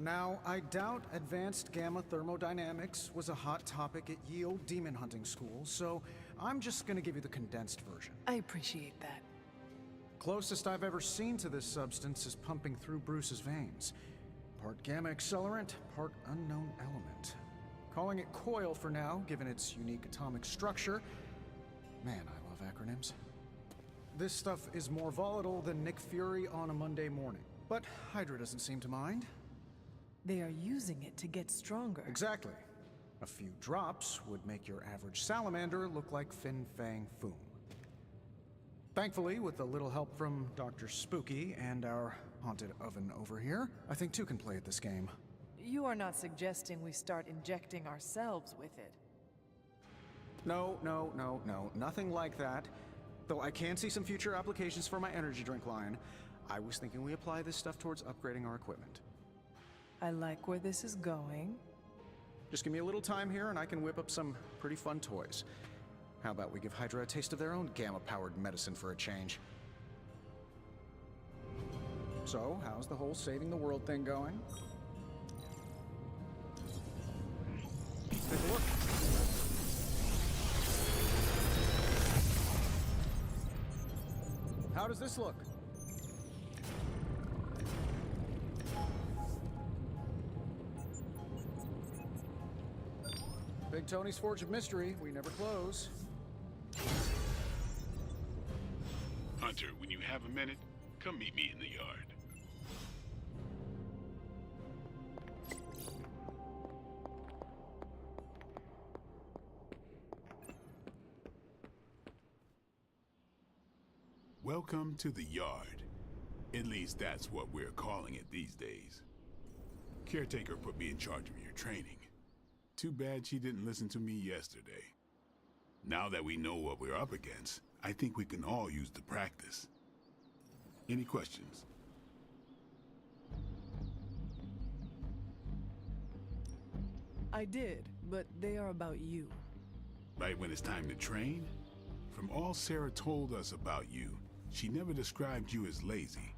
Now, I doubt advanced gamma thermodynamics was a hot topic at ye old demon hunting school, so I'm just gonna give you the condensed version. I appreciate that. Closest I've ever seen to this substance is pumping through Bruce's veins. Part gamma accelerant, part unknown element. Calling it coil for now, given its unique atomic structure. Man, I love acronyms. This stuff is more volatile than Nick Fury on a Monday morning, but Hydra doesn't seem to mind. They are using it to get stronger. Exactly. A few drops would make your average salamander look like Fin Fang Foom. Thankfully, with a little help from Dr. Spooky and our haunted oven over here, I think two can play at this game. You are not suggesting we start injecting ourselves with it. No, nothing like that. Though I can see some future applications for my energy drink line. I was thinking we apply this stuff towards upgrading our equipment. I like where this is going. Just give me a little time here and I can whip up some pretty fun toys. How about we give Hydra a taste of their own gamma-powered medicine for a change? So, how's the whole saving the world thing going? Take a look. How does this look? Big Tony's Forge of Mystery. We never close. Hunter, when you have a minute, come meet me in the yard. Welcome to the yard. At least that's what we're calling it these days. Caretaker put me in charge of your training. Too bad she didn't listen to me yesterday. Now that we know what we're up against, I think we can all use the practice. Any questions? I did, but they are about you. Right when it's time to train? From all Sarah told us about you, she never described you as lazy.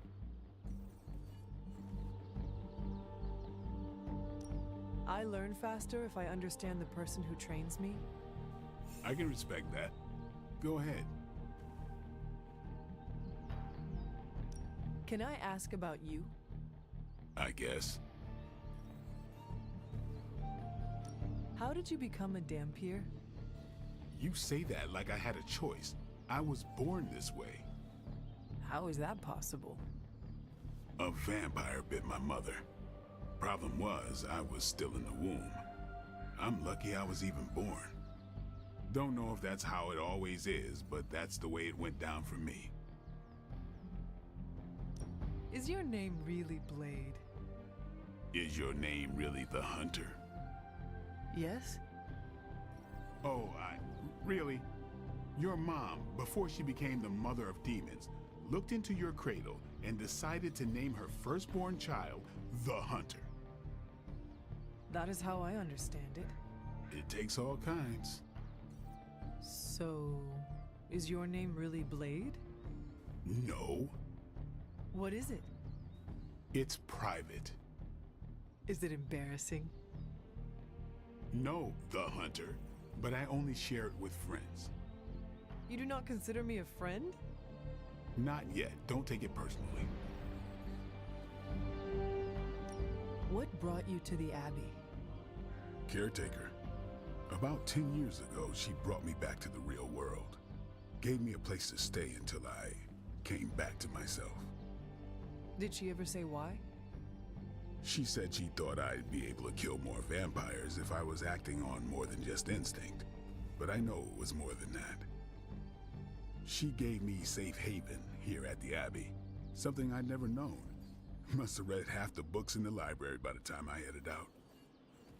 I learn faster if I understand the person who trains me. I can respect that. Go ahead. Can I ask about you? I guess. How did you become a Dampier? You say that like I had a choice. I was born this way. How is that possible? A vampire bit my mother. Problem was, I was still in the womb. I'm lucky I was even born. Don't know if that's how it always is, but that's the way it went down for me. Is your name really Blade? Is your name really the Hunter? Yes? Oh, really? Your mom, before she became the mother of demons, looked into your cradle and decided to name her firstborn child the Hunter. That is how I understand it. It takes all kinds. So, is your name really Blade? No. What is it? It's private. Is it embarrassing? No, the Hunter, but I only share it with friends. You do not consider me a friend? Not yet. Don't take it personally. What brought you to the Abbey? Caretaker. About 10 years ago, she brought me back to the real world. Gave me a place to stay until I came back to myself. Did she ever say why? She said she thought I'd be able to kill more vampires if I was acting on more than just instinct. But I know it was more than that. She gave me safe haven here at the Abbey. Something I'd never known. Must have read half the books in the library by the time I headed out.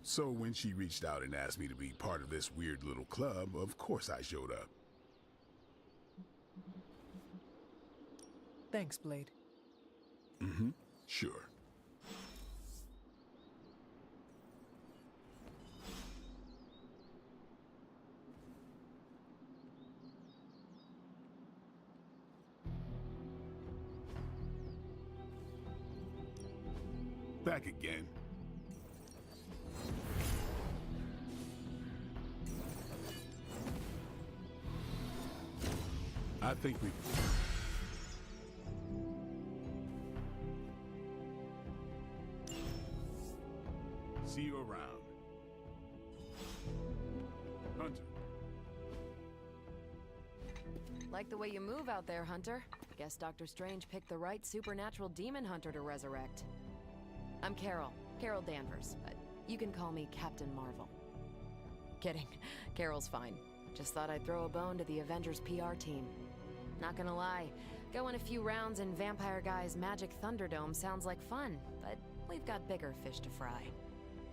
So when she reached out and asked me to be part of this weird little club, of course I showed up. Thanks, Blade. Sure. Back again. I think we... See you around. Hunter. Like the way you move out there, Hunter. Guess Dr. Strange picked the right supernatural demon hunter to resurrect. I'm Carol Danvers, but you can call me Captain Marvel. Kidding, Carol's fine. Just thought I'd throw a bone to the Avengers PR team. Not gonna lie, going a few rounds in Vampire Guy's Magic Thunderdome sounds like fun, but we've got bigger fish to fry.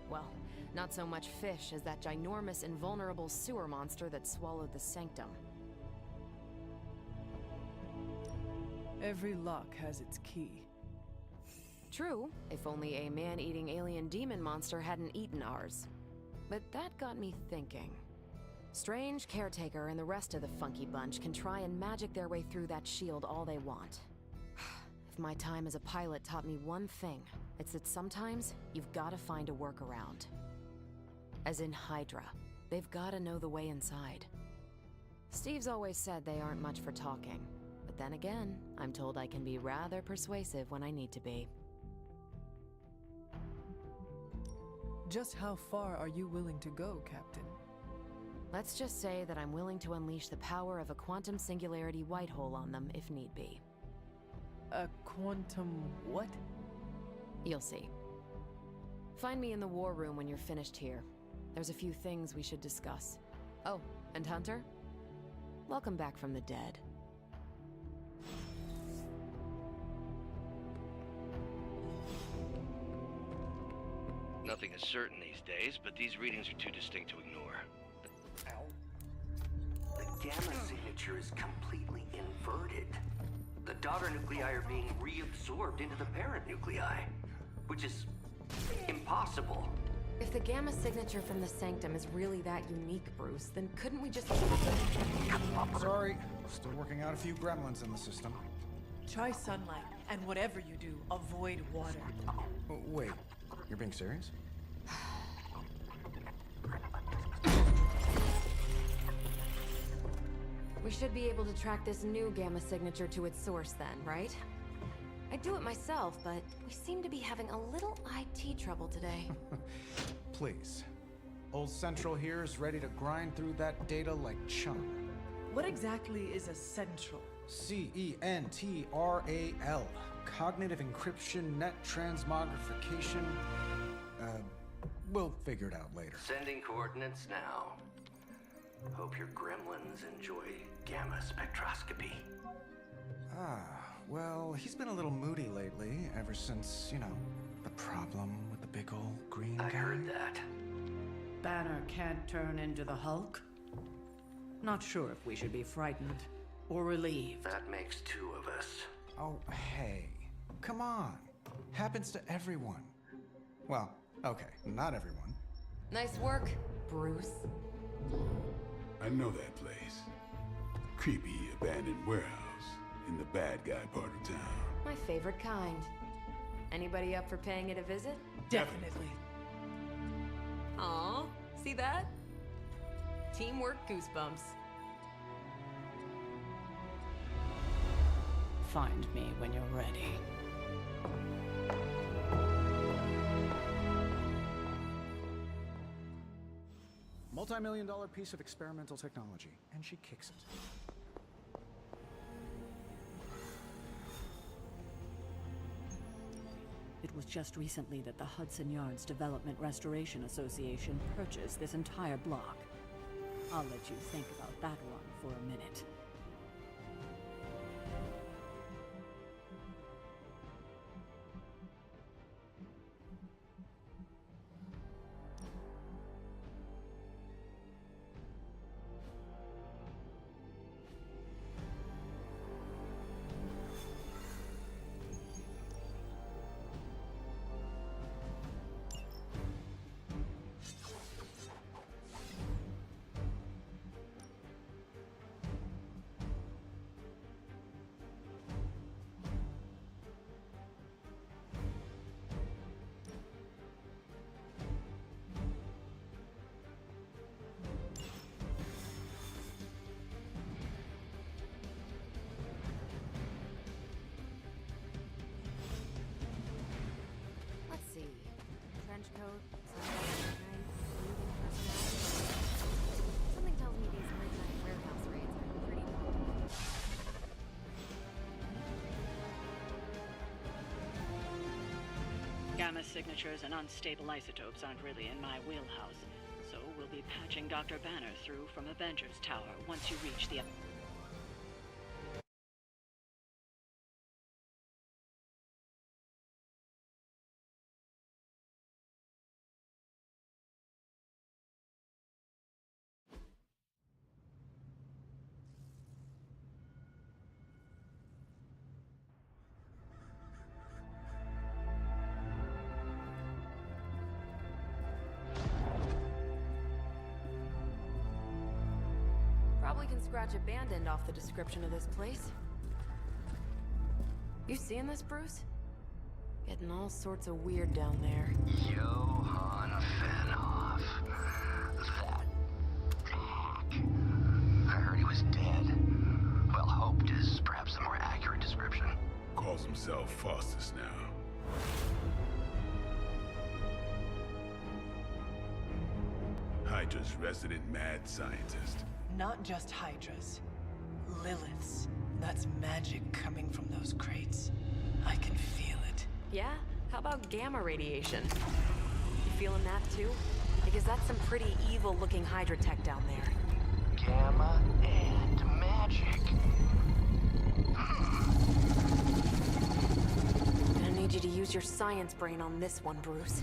Well, not so much fish as that ginormous invulnerable sewer monster that swallowed the Sanctum. Every lock has its key. True, if only a man-eating alien demon monster hadn't eaten ours. But that got me thinking. Strange, Caretaker, and the rest of the funky bunch can try and magic their way through that shield all they want. If my time as a pilot taught me one thing, it's that sometimes you've gotta find a workaround. As in Hydra, they've gotta know the way inside. Steve's always said they aren't much for talking. But then again, I'm told I can be rather persuasive when I need to be. Just how far are you willing to go, Captain? Let's just say that I'm willing to unleash the power of a quantum singularity white hole on them if need be. A quantum what? You'll see. Find me in the war room when you're finished here. There's a few things we should discuss. Oh, and Hunter? Welcome back from the dead. Nothing is certain these days, but these readings are too distinct to ignore. The gamma signature is completely inverted. The daughter nuclei are being reabsorbed into the parent nuclei, which is impossible. If the gamma signature from the Sanctum is really that unique, Bruce, then couldn't we just... Sorry, still working out a few gremlins in the system. Try sunlight, and whatever you do, avoid water. Oh, wait, you're being serious? We should be able to track this new gamma signature to its source then, right? I'd do it myself, but we seem to be having a little IT trouble today. Please. Old Central here is ready to grind through that data like chum. What exactly is a central? CENTRAL. Cognitive encryption, net transmogrification. We'll figure it out later. Sending coordinates now. Hope your gremlins enjoy gamma spectroscopy. Well, he's been a little moody lately, ever since, you know, the problem with the big old green guy. I heard that. Banner can't turn into the Hulk? Not sure if we should be frightened or relieved. That makes two of us. Oh, hey. Come on. Happens to everyone. Well, okay, not everyone. Nice work, Bruce. I know that place. Creepy abandoned warehouse in the bad guy part of town. My favorite kind. Anybody up for paying it a visit? Definitely. Aw, see that? Teamwork goosebumps. Find me when you're ready. Multi-million-dollar piece of experimental technology, and she kicks it. It was just recently that the Hudson Yards Development Restoration Association purchased this entire block. I'll let you think about that one for a minute. Gamma signatures and unstable isotopes aren't really in my wheelhouse, so we'll be patching Dr. Banner through from Avengers Tower once you reach the... Probably can scratch a band end off the description of this place. You seeing this, Bruce? Getting all sorts of weird down there. Johann Fenhoff. That hack. I heard he was dead. Well, hoped is perhaps a more accurate description. Calls himself Faustus now. Hydra's resident mad scientist. Not just Hydras. Liliths. That's magic coming from those crates. I can feel it. Yeah? How about gamma radiation? You feeling that too? Because that's some pretty evil-looking Hydra tech down there. Gamma and magic. Gonna need you to use your science brain on this one, Bruce.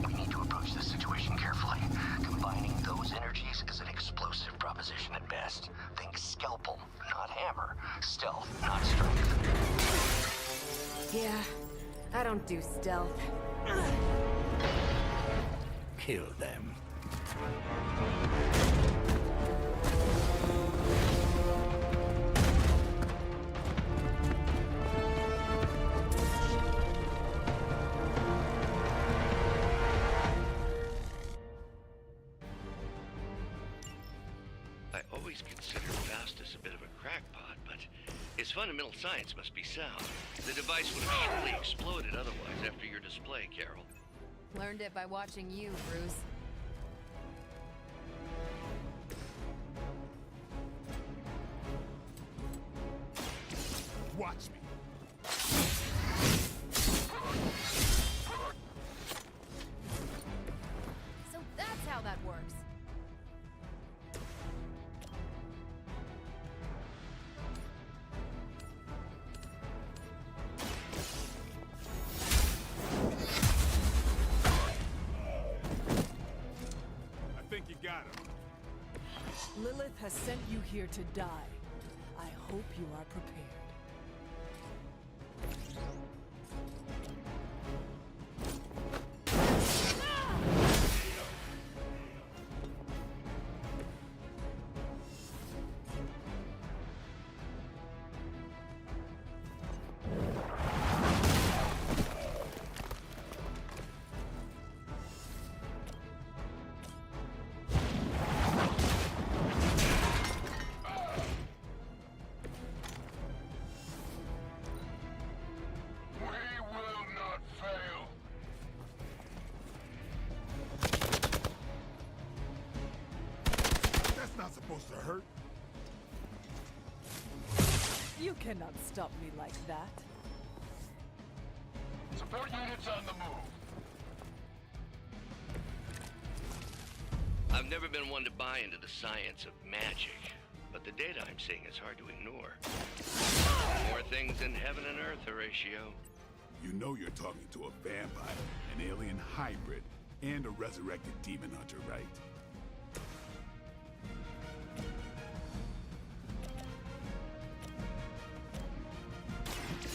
We need to approach this situation carefully. Combining those energies is an explosive proposition at best. Think scalpel, not hammer. Stealth, not strength. Yeah, I don't do stealth. Kill them. I always considered Faustus a bit of a crackpot, but his fundamental science must be sound. The device would have surely exploded otherwise after your display, Carol. Learned it by watching you, Bruce. Watch me. So that's how that works. I think you got him. Lilith has sent you here to die. I hope you are prepared. Supposed to hurt? You cannot stop me like that. Support units on the move. I've never been one to buy into the science of magic, but the data I'm seeing is hard to ignore. More things in heaven and earth, Horatio. You know you're talking to a vampire, an alien hybrid, and a resurrected demon hunter, right?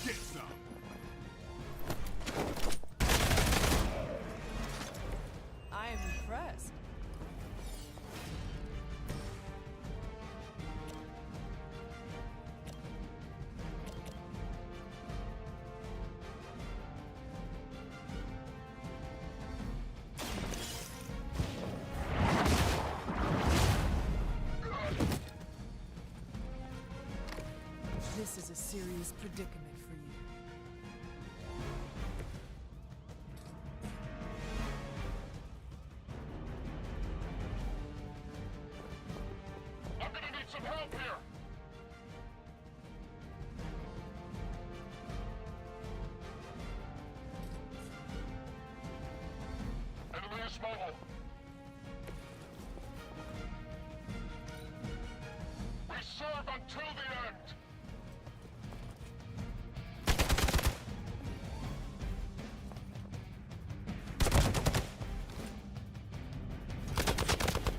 Get some! I am impressed. This is a serious predicament for you. I'm gonna need some help here. LIVE.marvel. We serve until the end.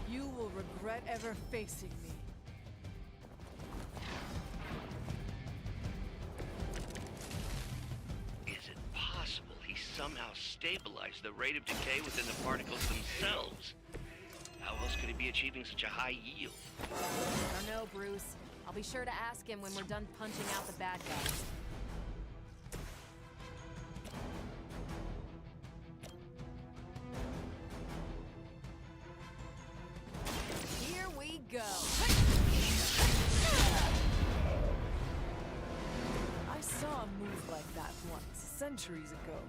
You will regret ever facing me. Is it possible he somehow stabilized the rate of decay within the particles themselves? How else could he be achieving such a high yield? I don't know, Bruce. I'll be sure to ask him when we're done punching out the bad guys. Here we go. I saw a move like that once, centuries ago.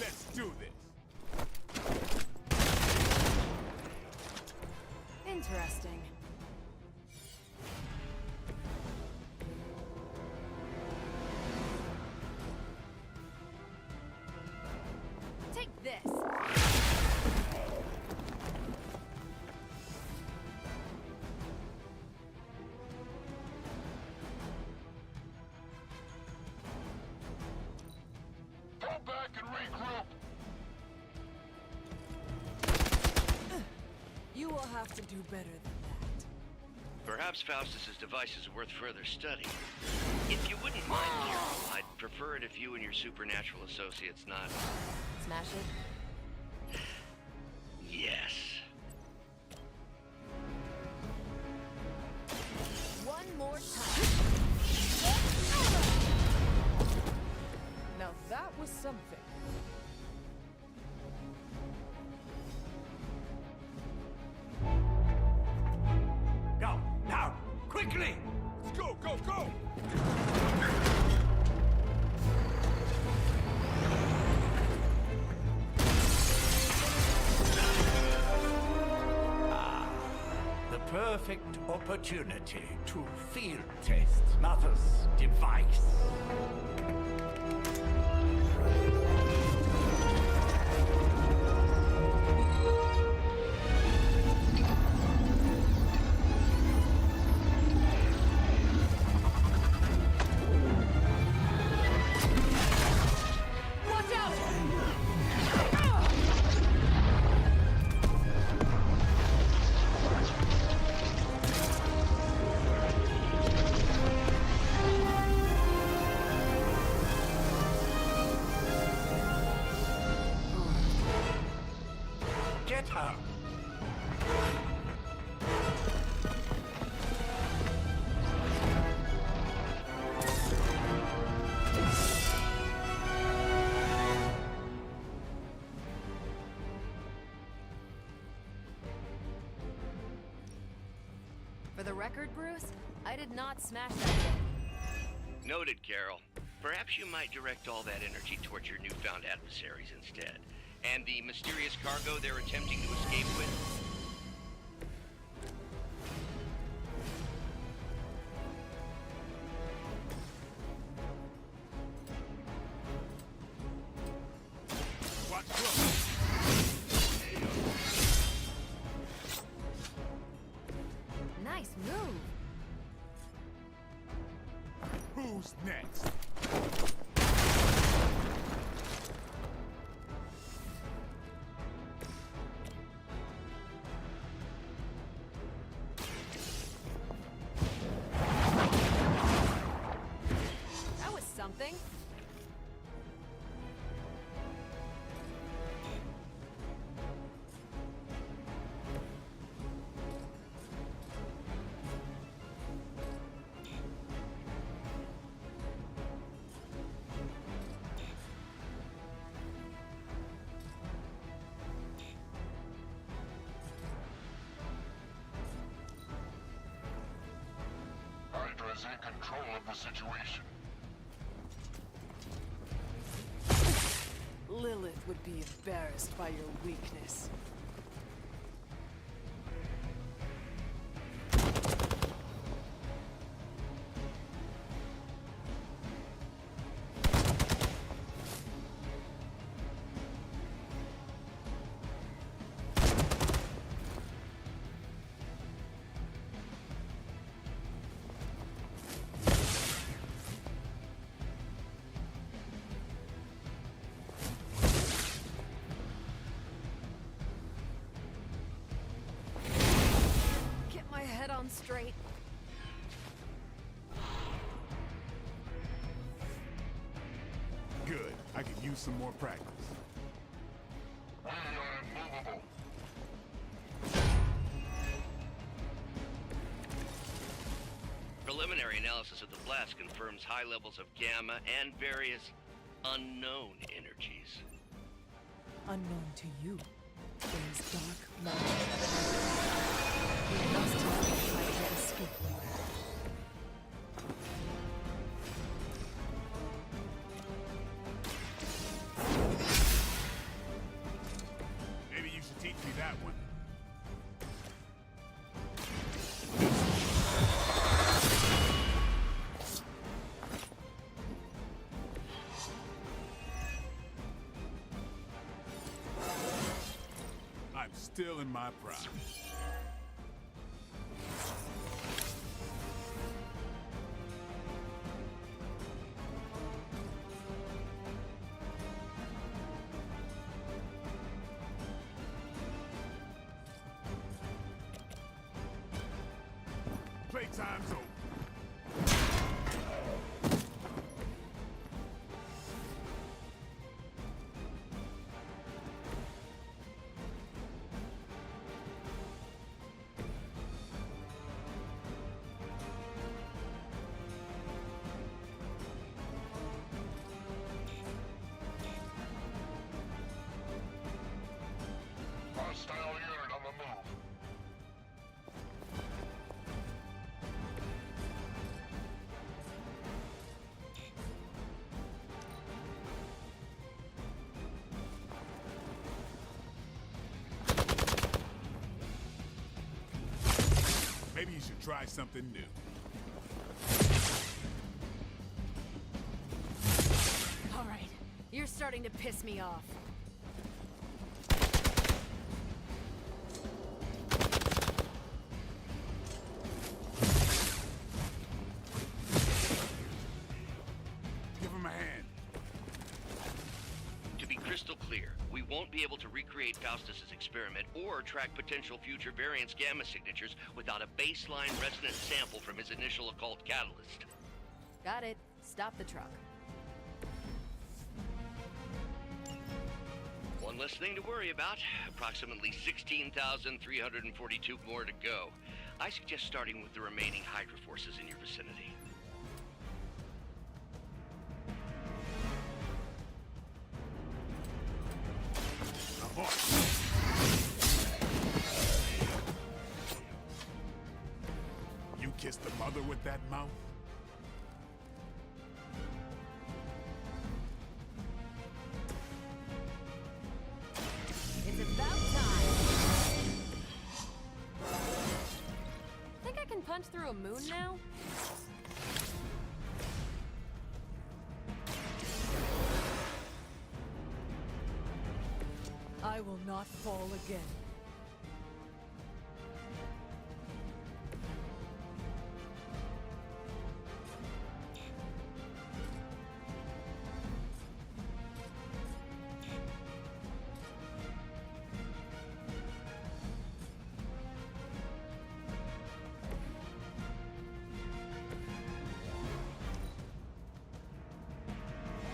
Let's do this. Interesting. Take this. Fall back and regroup. You will have to do better than that. Perhaps Faustus's device is worth further study. If you wouldn't mind, Carol, I'd prefer it if you and your supernatural associates not... Smash it. Yes. One more time. Now that was something. Go, now, quickly! Let's go, go, go! The perfect opportunity to field test Mother's device. Watch out! Get her! For the record, Bruce, I did not smash that thing. Noted, Carol. Perhaps you might direct all that energy towards your newfound adversaries instead. And the mysterious cargo they're attempting to escape with? Watch close. Nice move. Who's next? That was something. Hydra's in control of the situation. Lilith would be embarrassed by your weakness. on straight. Good. I could use some more practice. We are immovable. Preliminary analysis of the blast confirms high levels of gamma and various unknown energies. Unknown to you, there is dark magic. We must help Hydra escape. Maybe you should teach me that one. I'm still in my prime. Playtime's over. Hostile unit on the move. Maybe you should try something new. All right, you're starting to piss me off. Give him a hand. To be crystal clear, we won't be able to recreate Faustus's experiment or track potential future variance gamma signatures without a baseline resonance sample from his initial occult catalyst. Got it. Stop the truck. One less thing to worry about. Approximately 16,342 more to go. I suggest starting with the remaining Hydra forces in your vicinity. You kissed the mother with that mouth? It's about time. Think I can punch through a moon now? I will not fall again.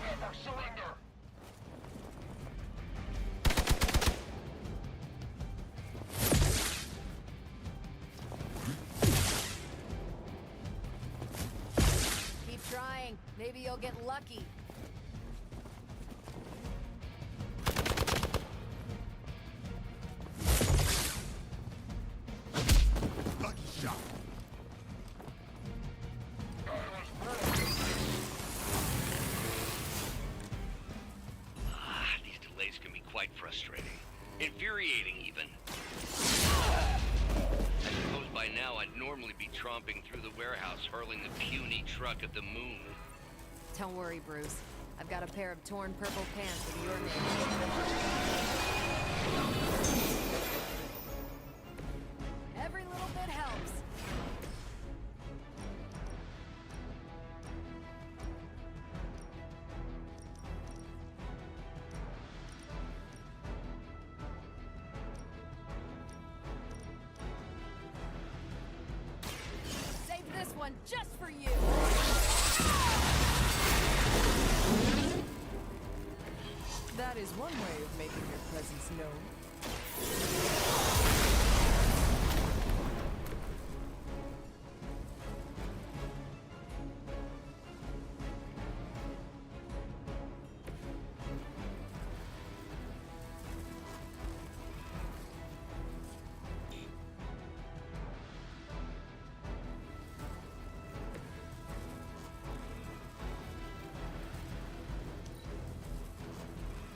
Never surrender! Keep trying. Maybe you'll get lucky. Lucky shot. These delays can be quite frustrating. Infuriating, even. I suppose by now I'd normally be tromping through the warehouse, hurling the puny truck at the moon. Don't worry, Bruce. I've got a pair of torn purple pants with your name. Every little bit helps. one just for you! That is one way of making your presence known.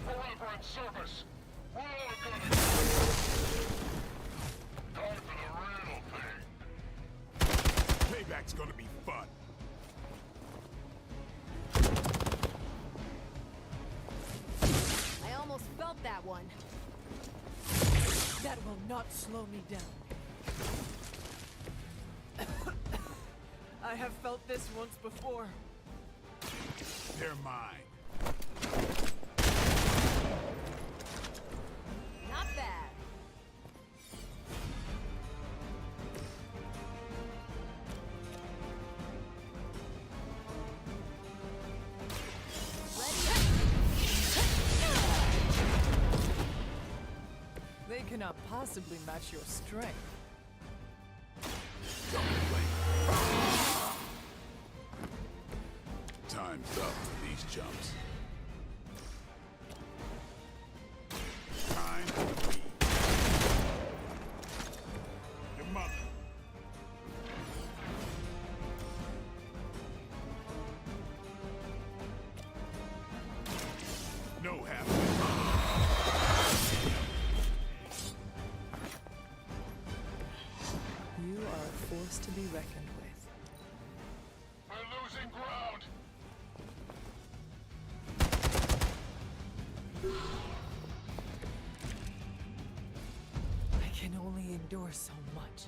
Forever in service. We're all gonna time for the real thing. Payback's gonna be fun. I almost felt that one. That will not slow me down. I have felt this once before. They're mine. Not bad. They cannot possibly match your strength. Time's up for these chumps. Time to leave. Your mother. No happening. You are a force to be reckoned with. We're losing ground. I can only endure so much.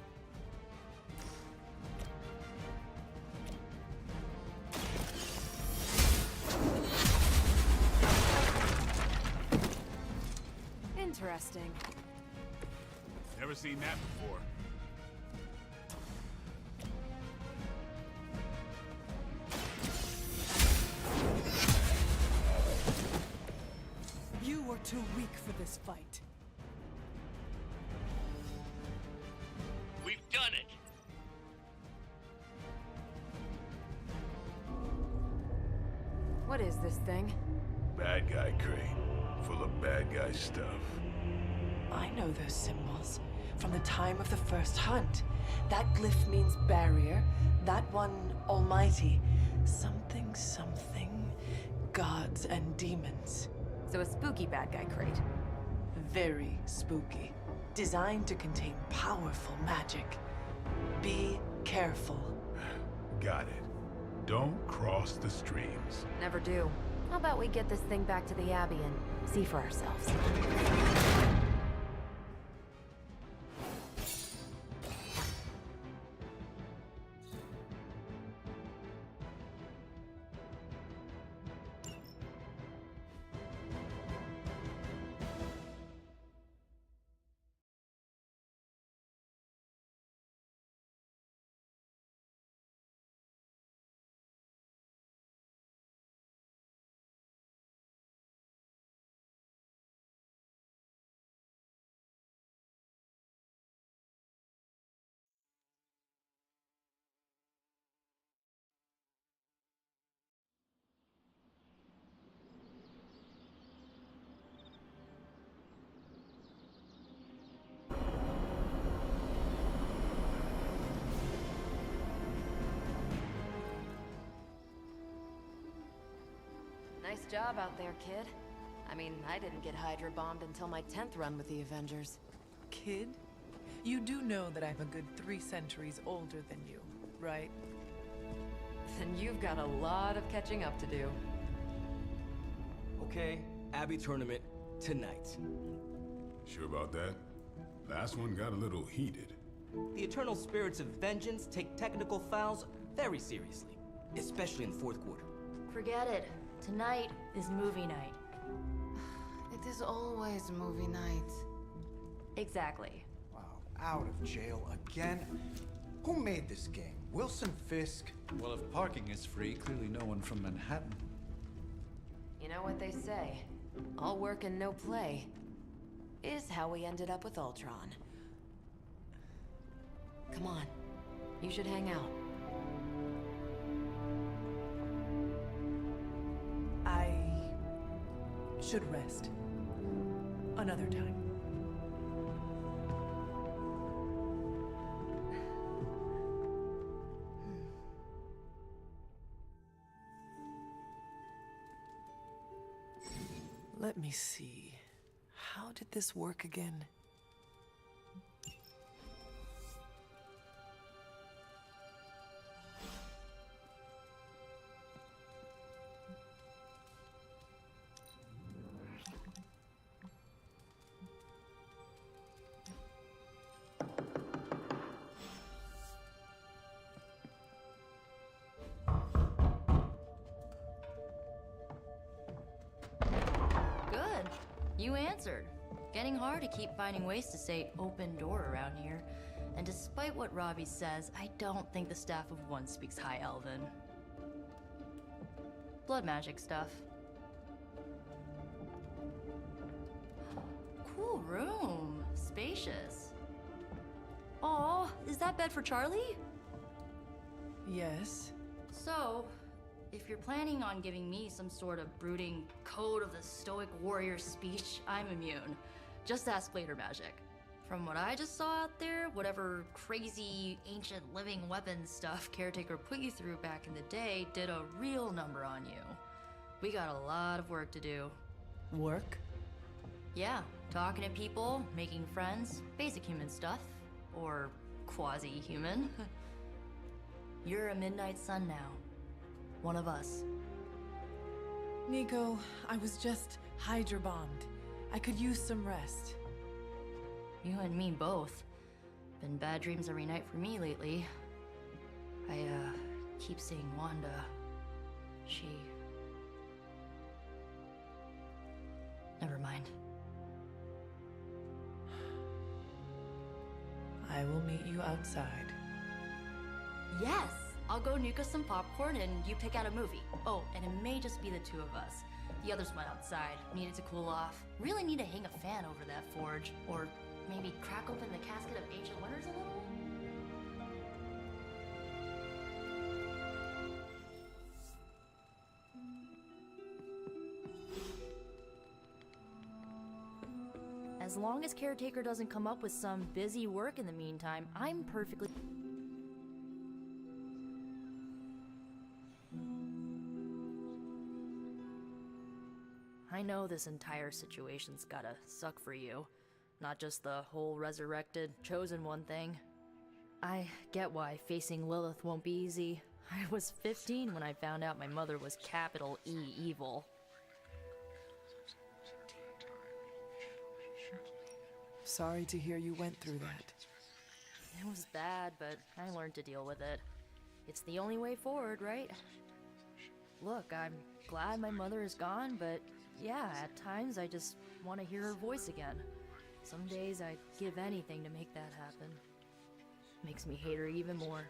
Interesting. Never seen that before. You were too weak for this fight. We've done it! What is this thing? Bad guy crate. Full of bad guy stuff. I know those symbols from the time of the first hunt. That glyph means barrier, that one almighty. Something, something, gods and demons. So a spooky bad guy crate. Very spooky. Designed to contain powerful magic. Be careful. Got it. Don't cross the streams. Never do. How about we get this thing back to the Abbey and see for ourselves? Nice job out there, kid. I mean, I didn't get Hydra bombed until my 10th run with the Avengers. Kid, you do know that I'm a good 3 centuries older than you, right? Then you've got a lot of catching up to do. Okay, Abbey tournament tonight. Sure about that? Last one got a little heated. The Eternal Spirits of Vengeance take technical fouls very seriously, especially in the fourth quarter. Forget it. Tonight is movie night. It is always movie night. Exactly. Wow, out of jail again? Who made this game? Wilson Fisk? Well, if parking is free, clearly no one from Manhattan. You know what they say? All work and no play is how we ended up with Ultron. Come on. You should hang out. I should rest. Another time. Let me see. How did this work again? Good. You answered. Getting hard to keep finding ways to say open door around here. And despite what Robbie says, I don't think the staff of one speaks High Elven. Blood magic stuff. Cool room. Spacious. Aw, is that bed for Charlie? Yes. So, if you're planning on giving me some sort of brooding code of the stoic warrior speech, I'm immune. Just ask later magic. From what I just saw out there, whatever crazy ancient living weapons stuff Caretaker put you through back in the day did a real number on you. We got a lot of work to do. Work? Yeah, talking to people, making friends, basic human stuff. Or quasi-human. You're a Midnight Sun now. One of us. Nico, I was just Hydra bombed. I could use some rest. You and me both. Been bad dreams every night for me lately. I, keep seeing Wanda. She... Never mind. I will meet you outside. Yes! I'll go nuke us some popcorn and you pick out a movie. Oh, and it may just be the two of us. The others went outside, needed to cool off. Really need to hang a fan over that forge. Or maybe crack open the casket of ancient wonders a little? As long as Caretaker doesn't come up with some busy work in the meantime, I'm perfectly... I know this entire situation's gotta suck for you. Not just the whole resurrected, chosen one thing. I get why facing Lilith won't be easy. I was 15 when I found out my mother was capital E evil. Sorry to hear you went through that. It was bad, but I learned to deal with it. It's the only way forward, right? Look, I'm glad my mother is gone, but yeah, at times I just want to hear her voice again. Some days I'd give anything to make that happen. Makes me hate her even more.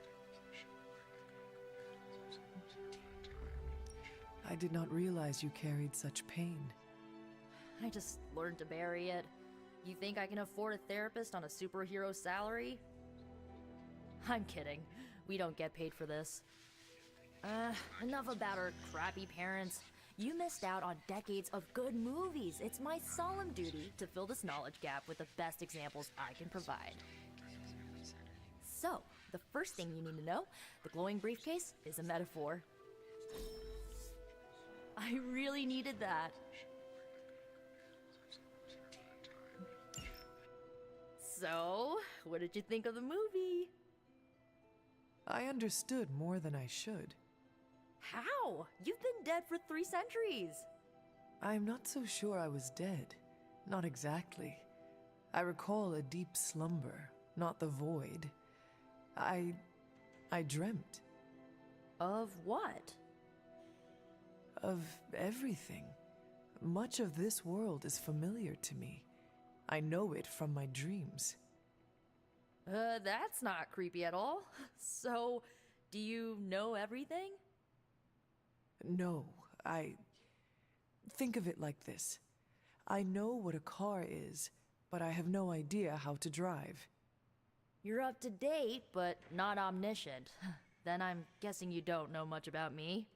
I did not realize you carried such pain. I just learned to bury it. You think I can afford a therapist on a superhero salary? I'm kidding. We don't get paid for this. Enough about our crappy parents. You missed out on decades of good movies. It's my solemn duty to fill this knowledge gap with the best examples I can provide. So, the first thing you need to know, the glowing briefcase is a metaphor. I really needed that. So, what did you think of the movie? I understood more than I should. How? You've been dead for 3 centuries! I'm not so sure I was dead. Not exactly. I recall a deep slumber, not the void. I dreamt. Of what? Of everything. Much of this world is familiar to me. I know it from my dreams. That's not creepy at all. So, do you know everything? No, I... Think of it like this. I know what a car is, but I have no idea how to drive. You're up to date, but not omniscient. Then I'm guessing you don't know much about me.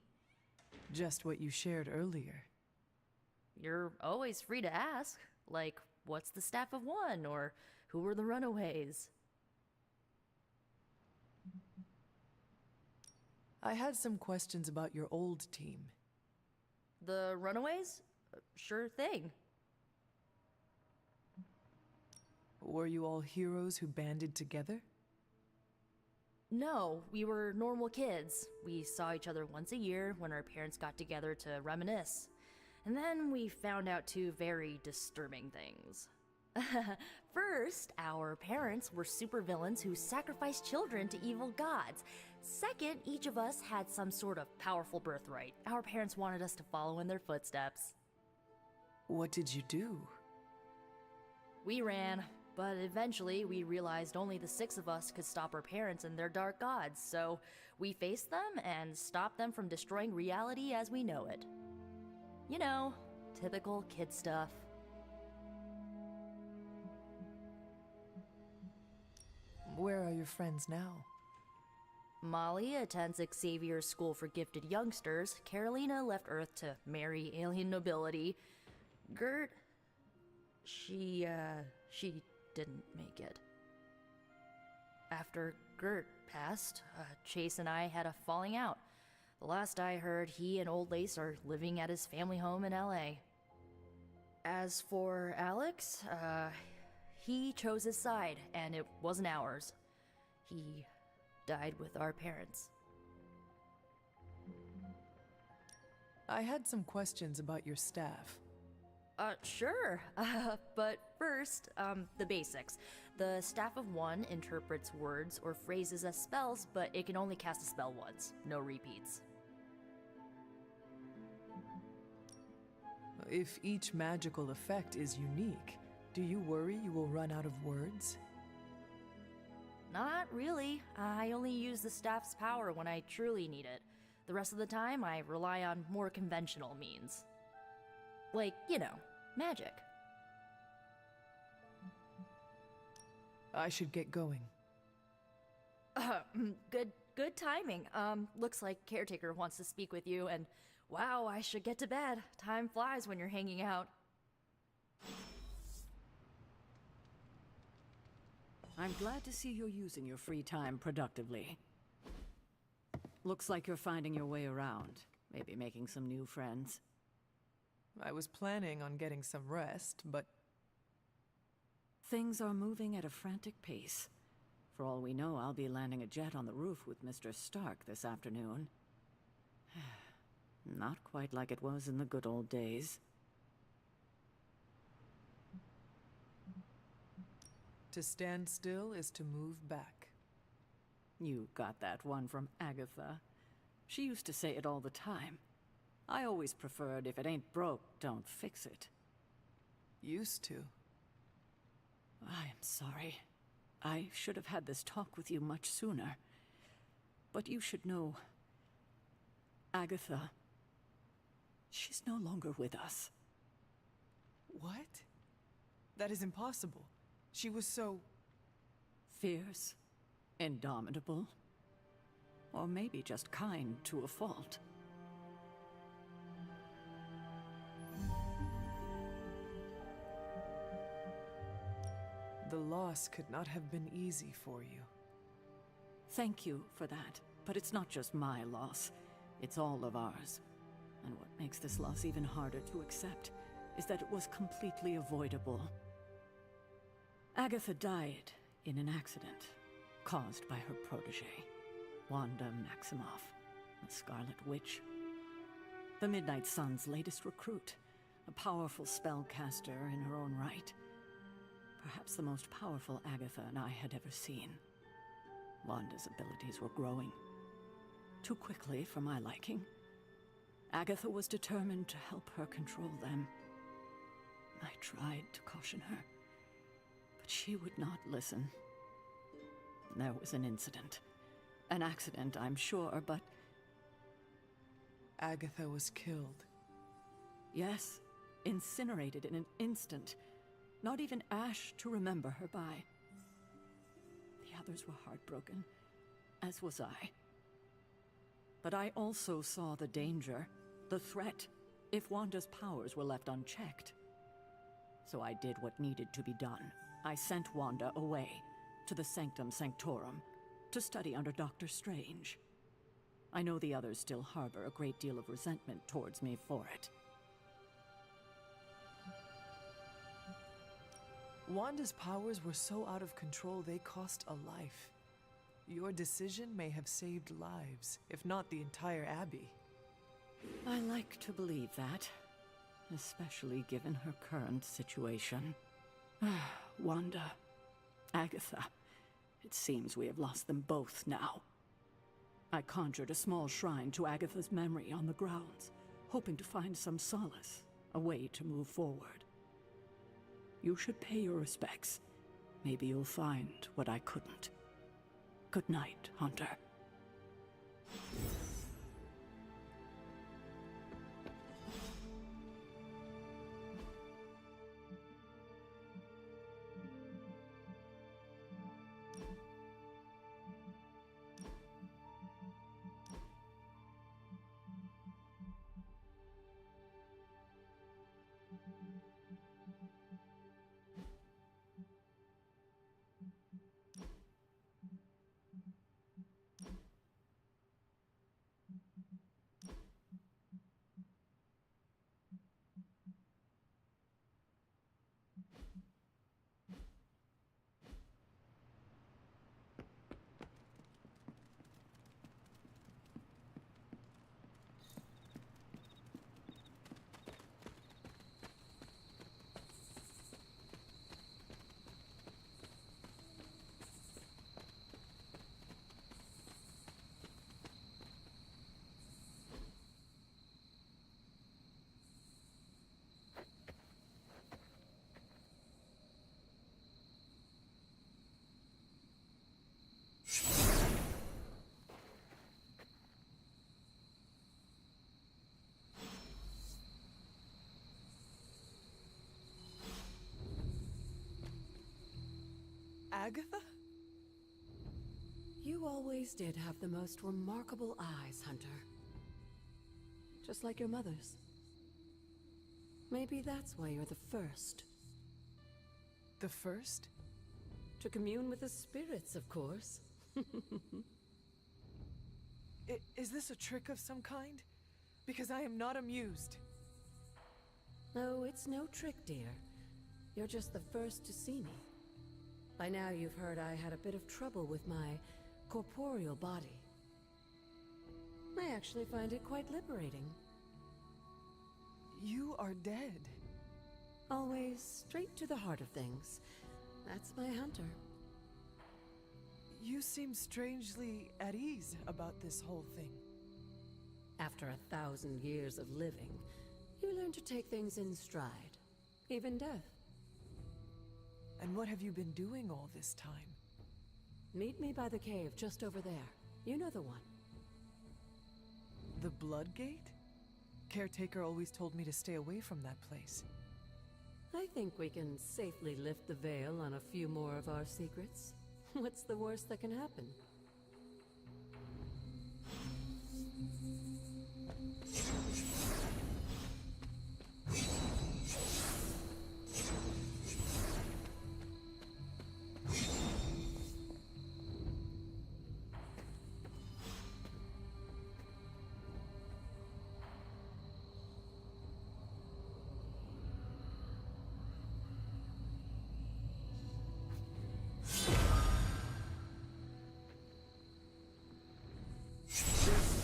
Just what you shared earlier. You're always free to ask. Like, what's the staff of one? Or who were the runaways? I had some questions about your old team. The runaways? Sure thing. Were you all heroes who banded together? No, we were normal kids. We saw each other once a year when our parents got together to reminisce. And then we found out two very disturbing things. First, our parents were supervillains who sacrificed children to evil gods. Second, each of us had some sort of powerful birthright. Our parents wanted us to follow in their footsteps. What did you do? We ran, but eventually we realized only the 6 of us could stop our parents and their dark gods, so we faced them and stopped them from destroying reality as we know it. You know, typical kid stuff. Where are your friends now? Molly attends Xavier's School for Gifted Youngsters. Carolina left Earth to marry alien nobility. Gert... She didn't make it. After Gert passed, Chase and I had a falling out. The last I heard, he and Old Lace are living at his family home in LA. As for Alex, he chose his side, and it wasn't ours. He died with our parents. I had some questions about your staff. Sure. But first, the basics. The Staff of One interprets words or phrases as spells, but it can only cast a spell once. No repeats. If each magical effect is unique, do you worry you will run out of words? Not really. I only use the staff's power when I truly need it. The rest of the time, I rely on more conventional means. Like, you know, magic. I should get going. Good timing. Looks like Caretaker wants to speak with you, and wow, I should get to bed. Time flies when you're hanging out. I'm glad to see you're using your free time productively. Looks like you're finding your way around. Maybe making some new friends. I was planning on getting some rest, but... Things are moving at a frantic pace. For all we know, I'll be landing a jet on the roof with Mr. Stark this afternoon. Not quite like it was in the good old days. To stand still is to move back. You got that one from Agatha. She used to say it all the time. I always preferred, if it ain't broke, don't fix it. Used to. I am sorry. I should have had this talk with you much sooner. But you should know... Agatha... She's no longer with us. What? That is impossible. She was so... Fierce, indomitable, or maybe just kind to a fault. The loss could not have been easy for you. Thank you for that, but it's not just my loss. It's all of ours. And what makes this loss even harder to accept is that it was completely avoidable. Agatha died in an accident caused by her protege, Wanda Maximoff, the Scarlet Witch. The Midnight Sun's latest recruit, a powerful spellcaster in her own right. Perhaps the most powerful Agatha and I had ever seen. Wanda's abilities were growing. Too quickly for my liking. Agatha was determined to help her control them. I tried to caution her, but she would not listen. There was an incident. An accident, I'm sure, but... Agatha was killed. Yes, incinerated in an instant. Not even ash to remember her by. The others were heartbroken, as was I. But I also saw the danger, the threat, if Wanda's powers were left unchecked. So I did what needed to be done. I sent Wanda away, to the Sanctum Sanctorum, to study under Dr. Strange. I know the others still harbor a great deal of resentment towards me for it. Wanda's powers were so out of control they cost a life. Your decision may have saved lives, if not the entire Abbey. I like to believe that, especially given her current situation. Wanda, Agatha, it seems we have lost them both now. I conjured a small shrine to Agatha's memory on the grounds, hoping to find some solace, a way to move forward. You should pay your respects. Maybe you'll find what I couldn't. Good night, Hunter. Agatha? You always did have the most remarkable eyes, Hunter. Just like your mother's. Maybe that's why you're the first. The first? To commune with the spirits, of course. Is this a trick of some kind? Because I am not amused. No, it's no trick, dear. You're just the first to see me. By now you've heard I had a bit of trouble with my corporeal body. I actually find it quite liberating. You are dead. Always straight to the heart of things. That's my Hunter. You seem strangely at ease about this whole thing. After 1,000 years of living, you learn to take things in stride. Even death. And what have you been doing all this time? Meet me by the cave just over there. You know the one. The Blood Gate? Caretaker always told me to stay away from that place. I think we can safely lift the veil on a few more of our secrets. What's the worst that can happen?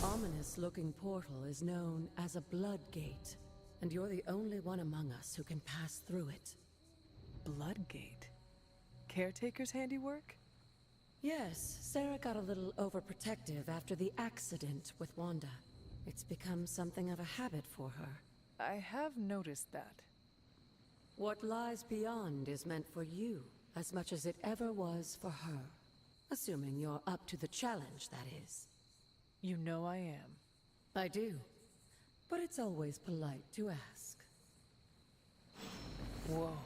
Ominous-looking portal is known as a Blood Gate, and you're the only one among us who can pass through it. Blood Gate? Caretaker's handiwork? Yes, Sarah got a little overprotective after the accident with Wanda. It's become something of a habit for her. I have noticed that. What lies beyond is meant for you as much as it ever was for her. Assuming you're up to the challenge, that is. You know I am. I do. But it's always polite to ask. Whoa.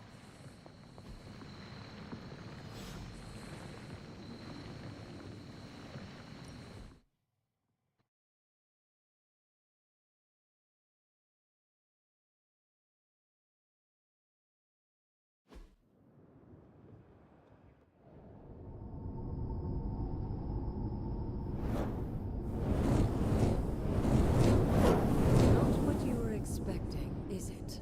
Not what you were expecting, is it?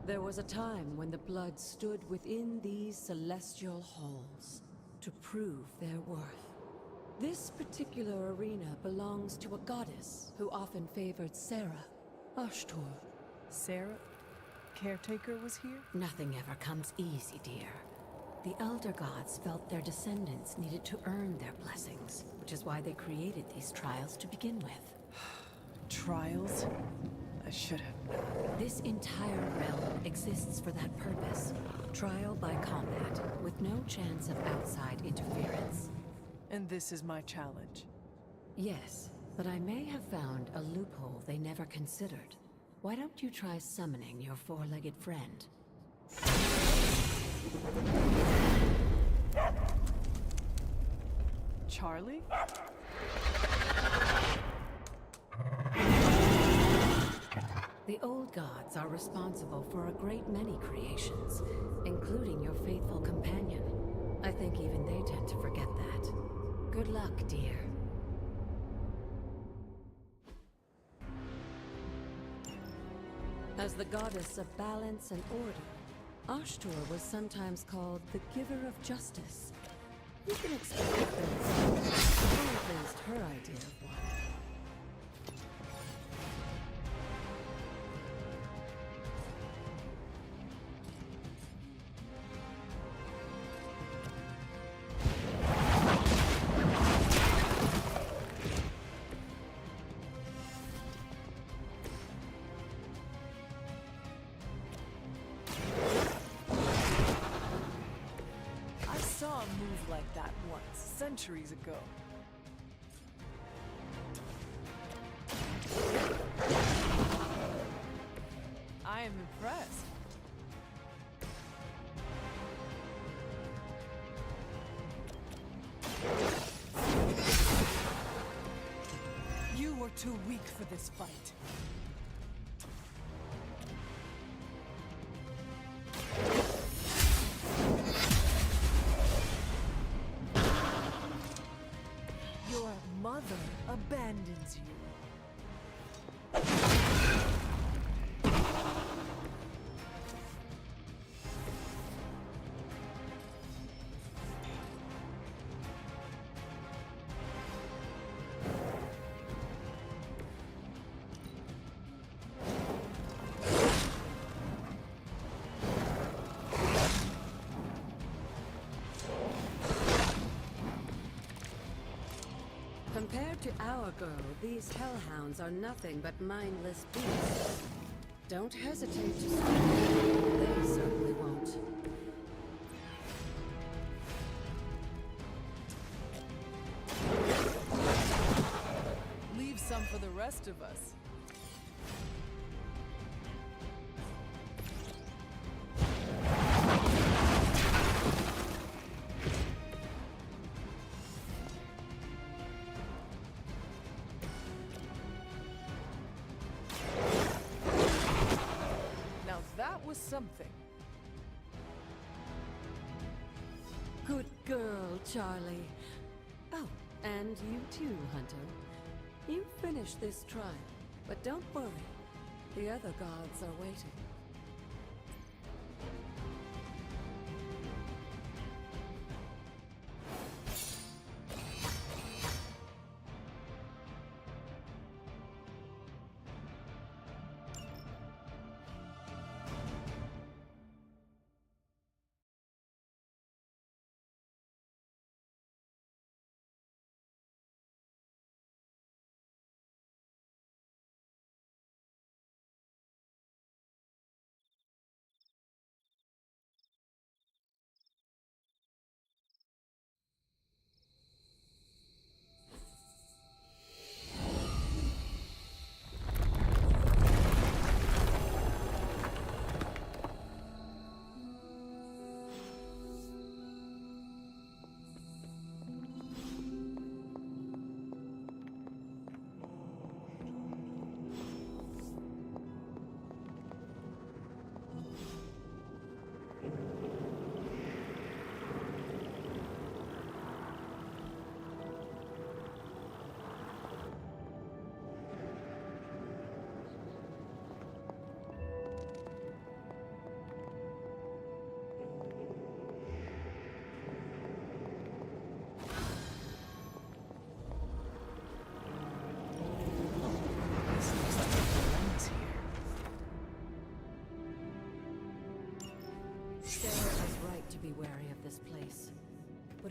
There was a time when the blood stood within these celestial halls to prove their worth. This particular arena belongs to a goddess who often favored Sarah, Ashtor. Sarah? Caretaker was here? Nothing ever comes easy, dear. The Elder Gods felt their descendants needed to earn their blessings, which is why they created these trials to begin with. Trials? I should have known. This entire realm exists for that purpose. Trial by combat, with no chance of outside interference. And this is my challenge. Yes, but I may have found a loophole they never considered. Why don't you try summoning your four-legged friend? Charlie? The old gods are responsible for a great many creations, including your faithful companion. I think even they tend to forget that. Good luck, dear. As the goddess of balance and order, Ashtor was sometimes called the giver of justice. You can expect things, or at least her idea of one. I saw a move like that once, centuries ago. I am impressed. You were too weak for this fight. Your mother abandons you. Compared to our girl, these hellhounds are nothing but mindless beasts. Don't hesitate to strike. They certainly won't. Leave some for the rest of us. Now that was something. Good girl, Charlie. Oh, and you too, Hunter. You finished this trial, but don't worry. The other gods are waiting.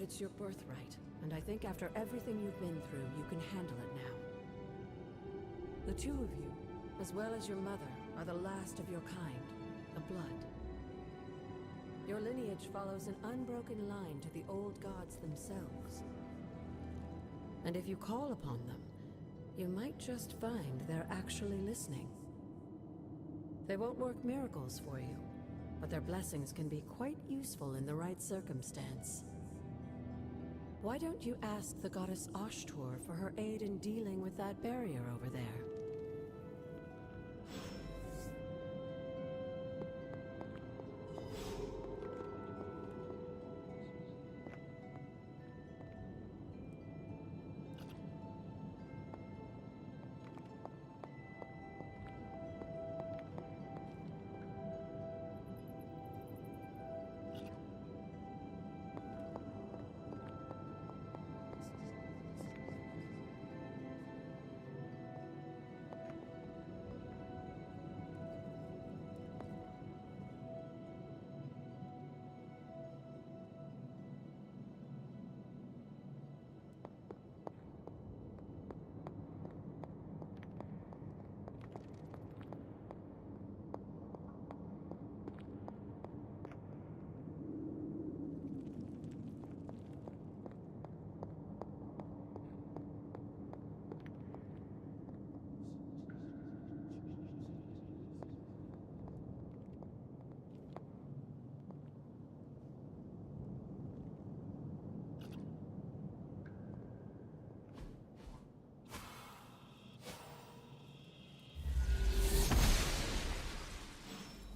It's your birthright, and I think after everything you've been through, you can handle it now. The two of you, as well as your mother, are the last of your kind, the Blood. Your lineage follows an unbroken line to the old gods themselves. And if you call upon them, you might just find they're actually listening. They won't work miracles for you, but their blessings can be quite useful in the right circumstance. Why don't you ask the goddess Ashtor for her aid in dealing with that barrier over there?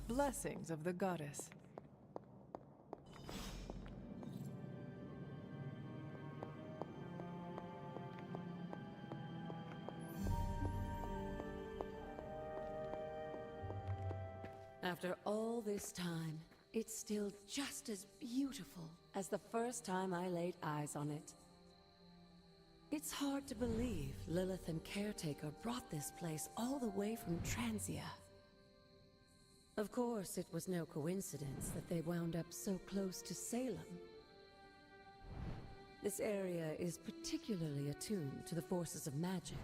Blessings of the goddess. After all this time, it's still just as beautiful as the first time I laid eyes on it. It's hard to believe Lilith and Caretaker brought this place all the way from Transia. Of course, it was no coincidence that they wound up so close to Salem. This area is particularly attuned to the forces of magic.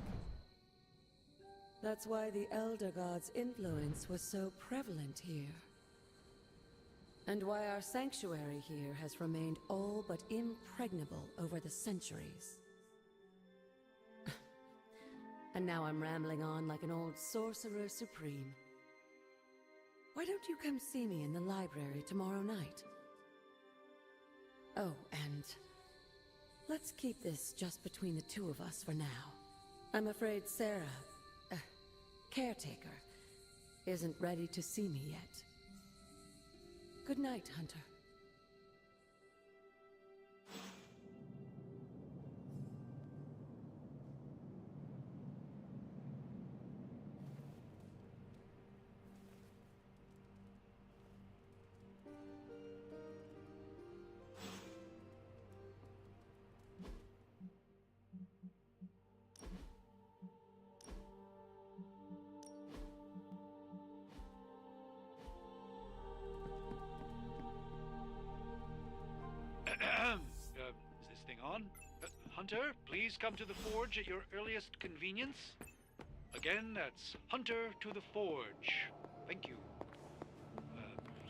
That's why the Elder God's influence was so prevalent here. And why our sanctuary here has remained all but impregnable over the centuries. And now I'm rambling on like an old sorcerer supreme. Why don't you come see me in the library tomorrow night? Oh, and let's keep this just between the two of us for now. I'm afraid Sarah, Caretaker, isn't ready to see me yet. Good night, Hunter. Is this thing on? Hunter, please come to the forge at your earliest convenience. Again, that's Hunter to the forge. Thank you.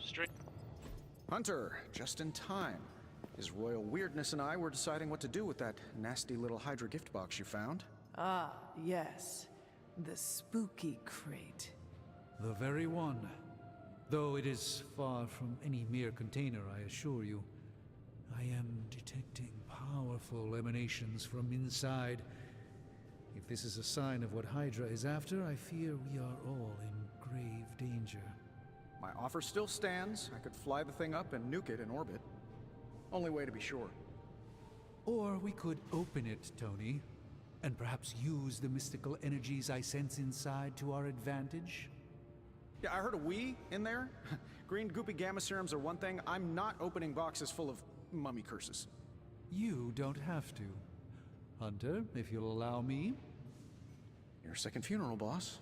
Straight. Hunter, just in time. His royal weirdness and I were deciding what to do with that nasty little Hydra gift box you found. Ah, yes. The spooky crate. The very one. Though it is far from any mere container, I assure you. I am detecting powerful emanations from inside. If this is a sign of what Hydra is after, I fear we are all in grave danger. My offer still stands. I could fly the thing up and nuke it in orbit. Only way to be sure. Or we could open it, Tony, and perhaps use the mystical energies I sense inside to our advantage. Yeah, I heard a "we" in there. Green goopy gamma serums are one thing. I'm not opening boxes full of mummy curses. You don't have to. Hunter, if you'll allow me. Your second funeral, boss.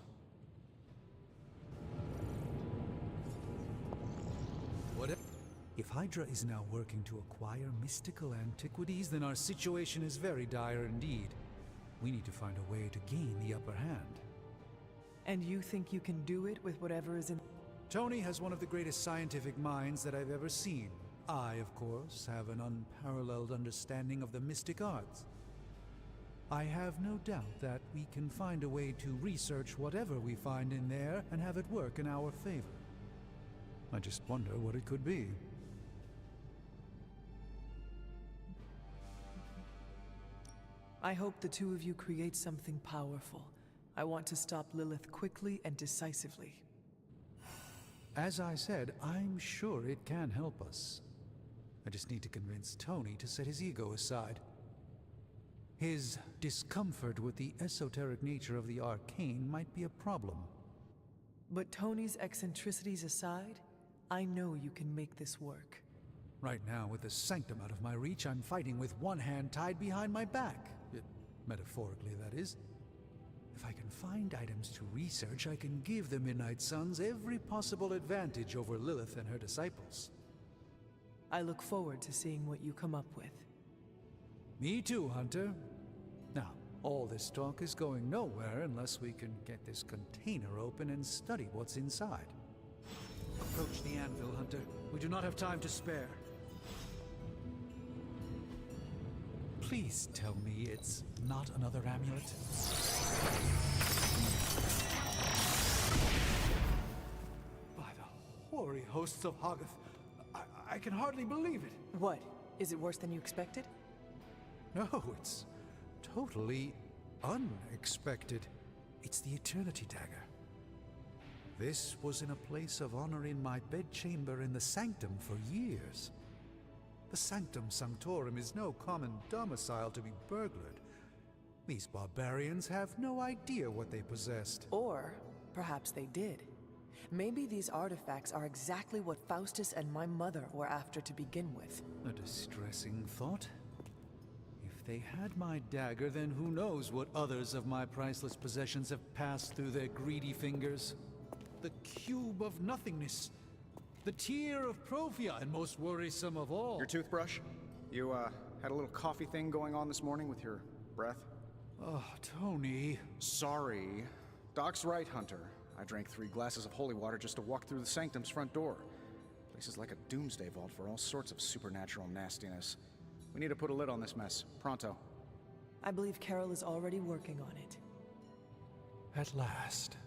What? If Hydra is now working to acquire mystical antiquities, then our situation is very dire indeed. We need to find a way to gain the upper hand. And you think you can do it with whatever is in... Tony has one of the greatest scientific minds that I've ever seen. I, of course, have an unparalleled understanding of the mystic arts. I have no doubt that we can find a way to research whatever we find in there and have it work in our favor. I just wonder what it could be. I hope the two of you create something powerful. I want to stop Lilith quickly and decisively. As I said, I'm sure it can help us. I just need to convince Tony to set his ego aside. His discomfort with the esoteric nature of the arcane might be a problem. But Tony's eccentricities aside, I know you can make this work. Right now, with the sanctum out of my reach, I'm fighting with one hand tied behind my back. Metaphorically, that is. If I can find items to research, I can give the Midnight Suns every possible advantage over Lilith and her disciples. I look forward to seeing what you come up with. Me too, Hunter. Now, all this talk is going nowhere unless we can get this container open and study what's inside. Approach the anvil, Hunter. We do not have time to spare. Please tell me it's not another amulet. By the hoary hosts of Hoggoth, I can hardly believe it. What? Is it worse than you expected? No, it's totally unexpected. It's the Eternity Dagger. This was in a place of honor in my bedchamber in the Sanctum for years. The Sanctum Sanctorum is no common domicile to be burglared. These barbarians have no idea what they possessed. Or perhaps they did. Maybe these artifacts are exactly what Faustus and my mother were after to begin with. A distressing thought. If they had my dagger, then who knows what others of my priceless possessions have passed through their greedy fingers. The cube of nothingness. The tear of Prophia, and most worrisome of all. Your toothbrush? You, had a little coffee thing going on this morning with your breath? Oh, Tony. Sorry. Doc's right, Hunter. I drank 3 glasses of holy water just to walk through the Sanctum's front door. Place is like a doomsday vault for all sorts of supernatural nastiness. We need to put a lid on this mess. Pronto. I believe Carol is already working on it. At last.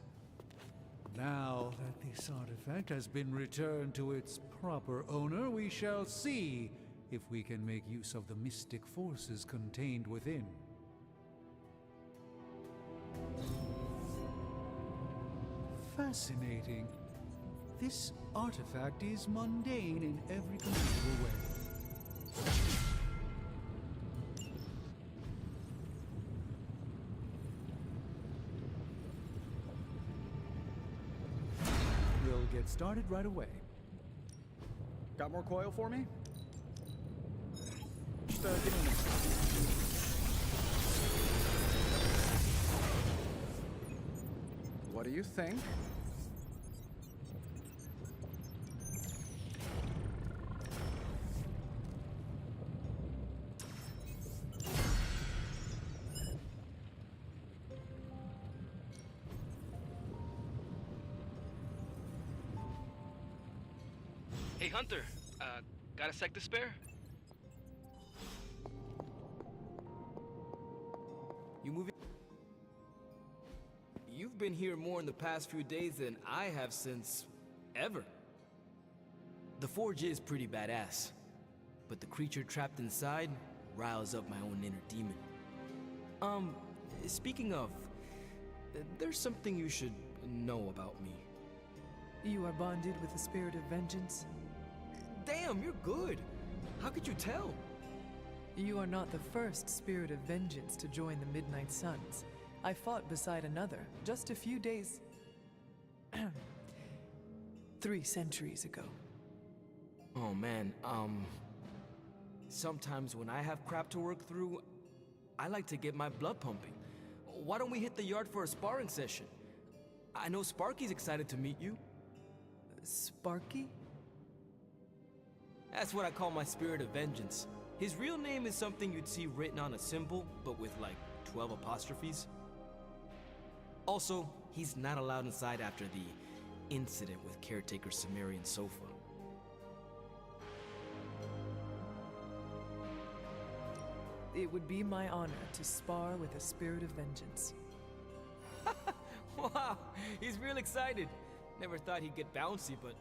Now that this artifact has been returned to its proper owner, we shall see if we can make use of the mystic forces contained within. Fascinating. This artifact is mundane in every conceivable way. We'll get started right away. Got more coil for me? Just, give me a minute. What do you think? Hey, Hunter. Got a sec to spare? You moving? You've been here more in the past few days than I have since ever. The forge is pretty badass, but the creature trapped inside riles up my own inner demon. Speaking of, there's something you should know about me. You are bonded with the spirit of vengeance? Damn, you're good. How could you tell? You are not the first spirit of vengeance to join the Midnight Suns. I fought beside another just a few days... 3 centuries ago. Oh man, sometimes when I have crap to work through, I like to get my blood pumping. Why don't we hit the yard for a sparring session? I know Sparky's excited to meet you. Sparky? That's what I call my spirit of vengeance. His real name is something you'd see written on a symbol, but with like 12 apostrophes. Also, he's not allowed inside after the incident with caretaker Sumerian Sofa. It would be my honor to spar with a spirit of vengeance. Wow, he's real excited. Never thought he'd get bouncy, but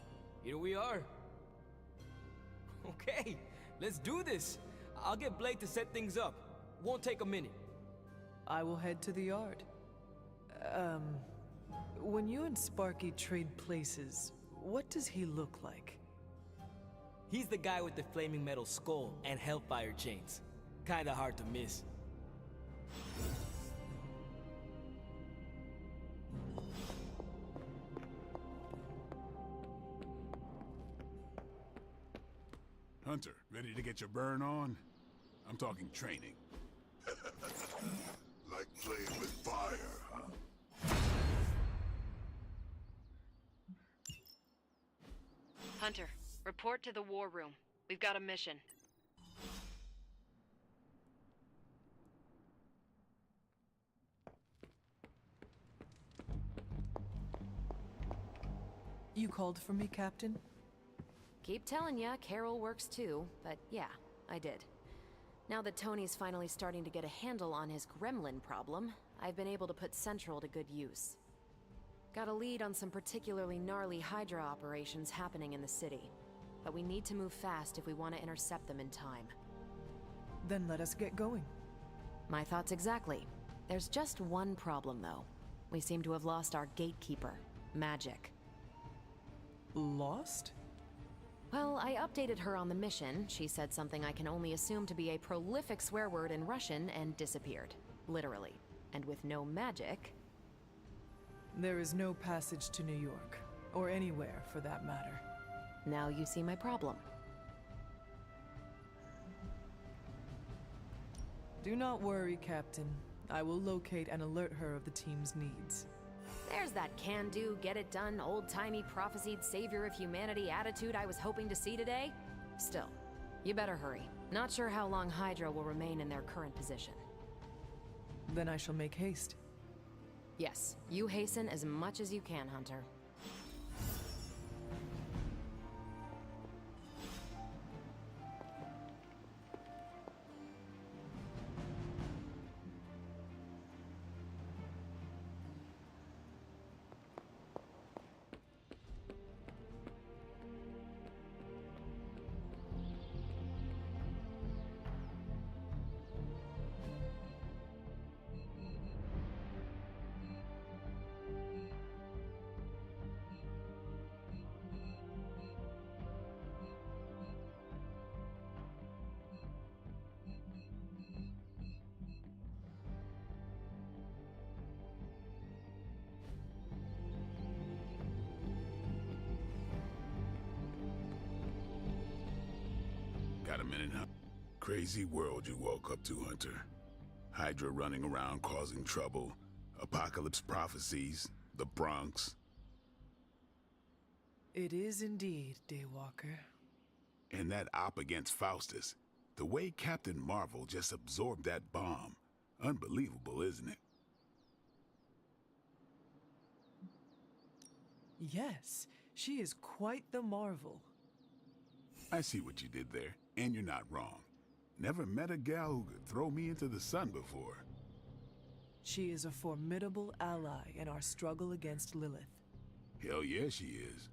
here we are. Okay, let's do this. I'll get Blake to set things up. Won't take a minute. I will head to the yard. When you and Sparky trade places, what does he look like? He's the guy with the flaming metal skull and hellfire chains. Kinda hard to miss. Hunter, ready to get your burn on? I'm talking training. Like playing with fire, huh? Hunter, report to the war room. We've got a mission. You called for me, Captain? Keep telling ya, Carol works too, but yeah, I did. Now that Tony's finally starting to get a handle on his gremlin problem, I've been able to put Central to good use. Got a lead on some particularly gnarly Hydra operations happening in the city, but we need to move fast if we want to intercept them in time. Then let us get going. My thoughts exactly. There's just one problem, though. We seem to have lost our gatekeeper, Magic. Lost? Well, I updated her on the mission. She said something I can only assume to be a prolific swear word in Russian and disappeared. Literally. And with no magic... There is no passage to New York, or anywhere for that matter. Now you see my problem. Do not worry, Captain. I will locate and alert her of the team's needs. There's that can-do, get-it-done, old-timey prophesied savior of humanity attitude I was hoping to see today. Still, you better hurry. Not sure how long Hydra will remain in their current position. Then I shall make haste. Yes, you hasten as much as you can, Hunter. Got a minute, huh? Crazy world you woke up to, Hunter. Hydra running around causing trouble, apocalypse prophecies, the Bronx. It is indeed, Daywalker. And that op against Faustus. The way Captain Marvel just absorbed that bomb. Unbelievable, isn't it? Yes, she is quite the marvel. I see what you did there, and you're not wrong. Never met a gal who could throw me into the sun before. She is a formidable ally in our struggle against Lilith. Hell yeah, she is.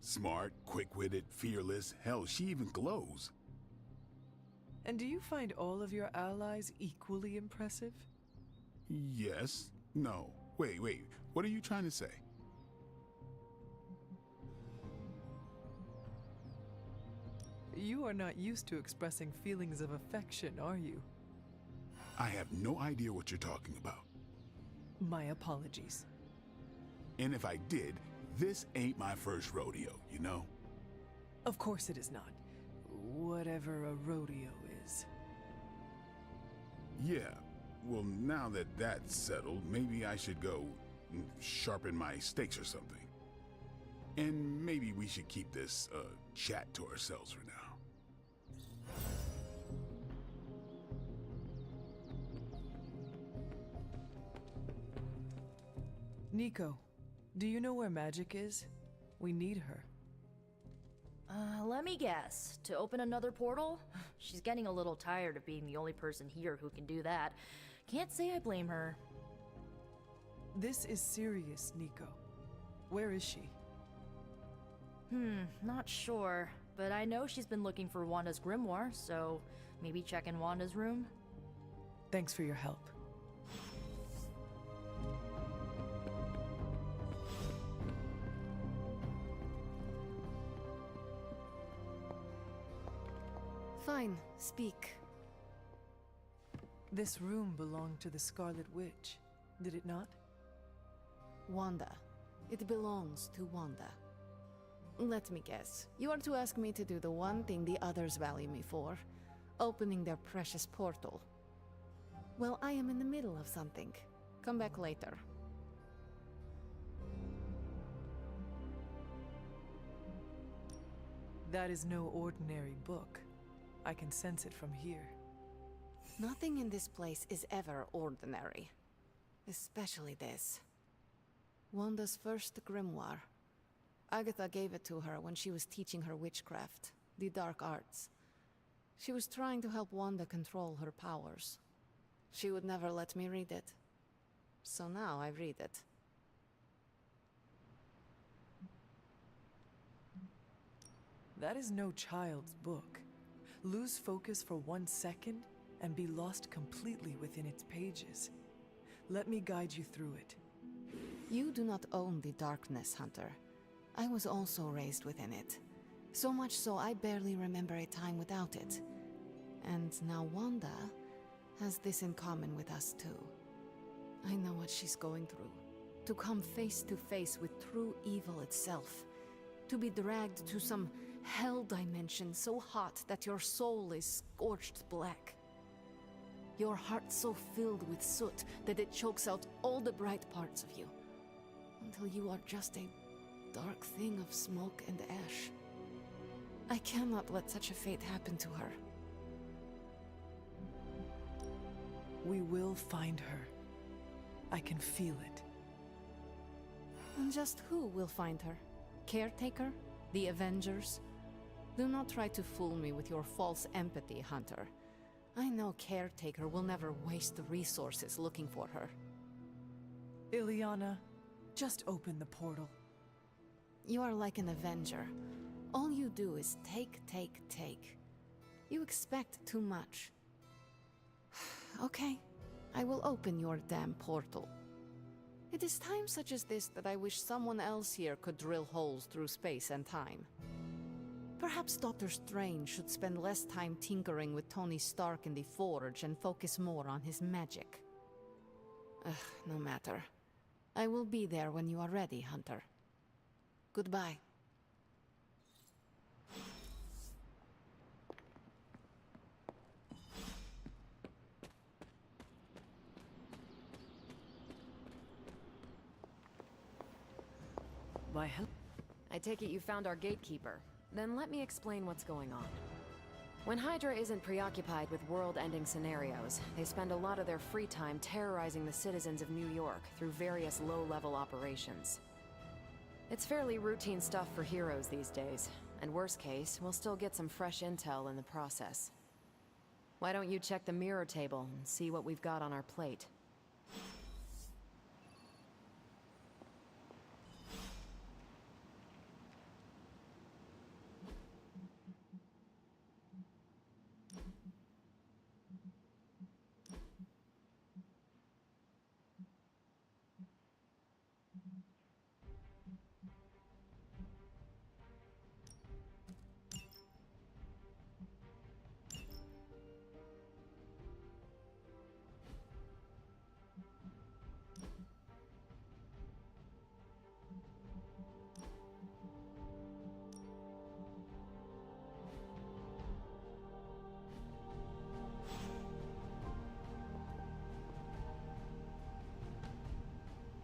Smart, quick-witted, fearless, hell, she even glows. And do you find all of your allies equally impressive? Yes. No. Wait, what are you trying to say? You are not used to expressing feelings of affection, are you? I have no idea what you're talking about. My apologies. And if I did, this ain't my first rodeo, you know? Of course it is not. Whatever a rodeo is. Yeah. Well, now that that's settled, maybe I should go sharpen my stakes or something. And maybe we should keep this, chat to ourselves for now. Nico, do you know where Magic is? We need her. Let me guess. To open another portal? She's getting a little tired of being the only person here who can do that. Can't say I blame her. This is serious, Nico. Where is she? Not sure. But I know she's been looking for Wanda's grimoire, so maybe check in Wanda's room? Thanks for your help. Fine, speak. This room belonged to the Scarlet Witch, did it not? Wanda. It belongs to Wanda. Let me guess. You are to ask me to do the one thing the others value me for. Opening their precious portal. Well, I am in the middle of something. Come back later. That is no ordinary book. I can sense it from here. Nothing in this place is ever ordinary. Especially this. Wanda's first grimoire. Agatha gave it to her when she was teaching her witchcraft, the dark arts. She was trying to help Wanda control her powers. She would never let me read it. So now I read it. That is no child's book. Lose focus for 1 second and be lost completely within its pages. Let me guide you through it. You do not own the darkness, Hunter. I was also raised within it. So much so I barely remember a time without it. And now Wanda has this in common with us too. I know what she's going through. To come face to face with true evil itself. To be dragged to some hell dimension so hot that your soul is scorched black. Your heart so filled with soot that it chokes out all the bright parts of you. Until you are just a dark thing of smoke and ash. I cannot let such a fate happen to her. We will find her. I can feel it. And just who will find her? Caretaker? The Avengers? Do not try to fool me with your false empathy, Hunter. I know Caretaker will never waste the resources looking for her. Ileana, just open the portal. You are like an Avenger. All you do is take, take, take. You expect too much. Okay, I will open your damn portal. It is times such as this that I wish someone else here could drill holes through space and time. Perhaps Doctor Strange should spend less time tinkering with Tony Stark in the Forge and focus more on his magic. No matter. I will be there when you are ready, Hunter. Goodbye. Why, help. I take it you found our gatekeeper. Then let me explain what's going on. When Hydra isn't preoccupied with world-ending scenarios, they spend a lot of their free time terrorizing the citizens of New York through various low-level operations. It's fairly routine stuff for heroes these days, and worst case, we'll still get some fresh intel in the process. Why don't you check the mirror table and see what we've got on our plate?